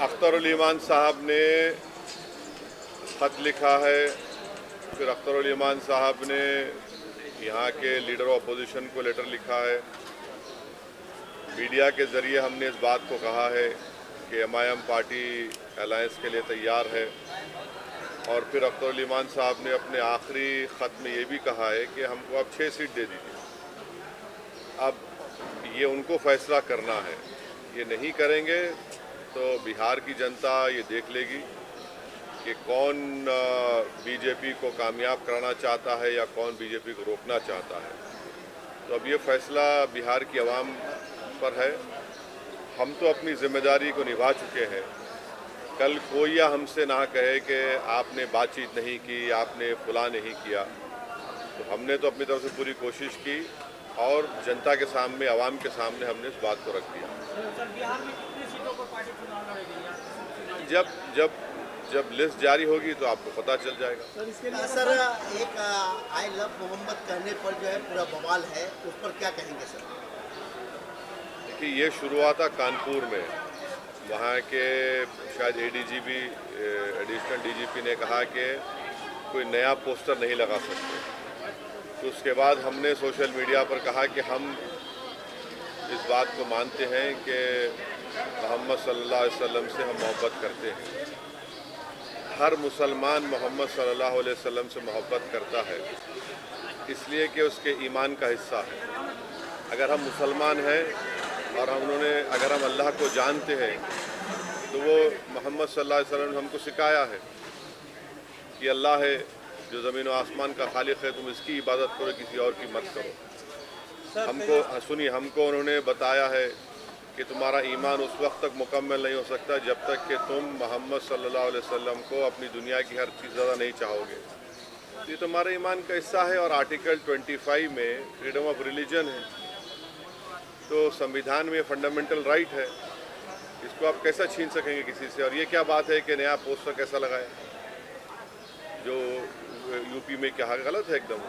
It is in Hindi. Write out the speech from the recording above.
अख्तरुल ईमान साहब ने ख़त लिखा है, फिर अख्तरुल ईमान साहब ने यहाँ के लीडर ऑफ अपोजिशन को लेटर लिखा है। मीडिया के ज़रिए हमने इस बात को कहा है कि एमआईएम पार्टी अलायंस के लिए तैयार है। और फिर अख्तरुल ईमान साहब ने अपने आखिरी ख़त में ये भी कहा है कि हमको अब 6 सीट दे दीजिए। अब ये उनको फैसला करना है, ये नहीं करेंगे तो बिहार की जनता ये देख लेगी कि कौन बीजेपी को कामयाब कराना चाहता है या कौन बीजेपी को रोकना चाहता है। तो अब ये फैसला बिहार की आवाम पर है। हम तो अपनी जिम्मेदारी को निभा चुके हैं। कल कोई या हमसे ना कहे कि आपने बातचीत नहीं की, आपने फुला नहीं किया। तो हमने तो अपनी तरफ से पूरी कोशिश की और जनता के सामने, आवाम के सामने हमने इस बात को रख दिया। सर, बिहार में कितनी सीटों पर पार्टी चुनाव लड़ेगी? जब लिस्ट जारी होगी तो आपको पता चल जाएगा। सर एक आई लव मोहम्मद कहने पर जो है पूरा बवाल है, उस पर क्या कहेंगे सर? देखिए, ये शुरू हुआ था कानपुर में। वहाँ के शायद एडीजीपी, एडिशनल डीजीपी ने कहा कि कोई नया पोस्टर नहीं लगा सकते। तो उसके बाद हमने सोशल मीडिया पर कहा कि हम इस बात को मानते हैं कि मोहम्मद सल्लल्लाहु अलैहि वसल्लम से हम मोहब्बत करते हैं। हर मुसलमान मोहम्मद सल्लल्लाहु अलैहि वसल्लम से मोहब्बत करता है इसलिए कि उसके ईमान का हिस्सा है। अगर हम मुसलमान हैं और अगर हम अल्लाह को जानते हैं तो वो मोहम्मद सल्लल्लाहु अलैहि वसल्लम ने हमको सिखाया है कि अल्लाह है जो ज़मीन व आसमान का खालिक है, तुम इसकी इबादत करो, किसी और की मत करो। हमको उन्होंने बताया है कि तुम्हारा ईमान उस वक्त तक मुकम्मल नहीं हो सकता जब तक कि तुम मोहम्मद सल्लल्लाहु अलैहि वसल्लम को अपनी दुनिया की हर चीज़ ज़्यादा नहीं चाहोगे। ये तुम्हारे ईमान का हिस्सा है। और आर्टिकल 25 में फ्रीडम ऑफ रिलीजन है, तो संविधान में फंडामेंटल राइट है, इसको आप कैसा छीन सकेंगे किसी से? और ये क्या बात है कि नया पोस्टर कैसा लगाया, जो यूपी में क्या गलत है एकदम।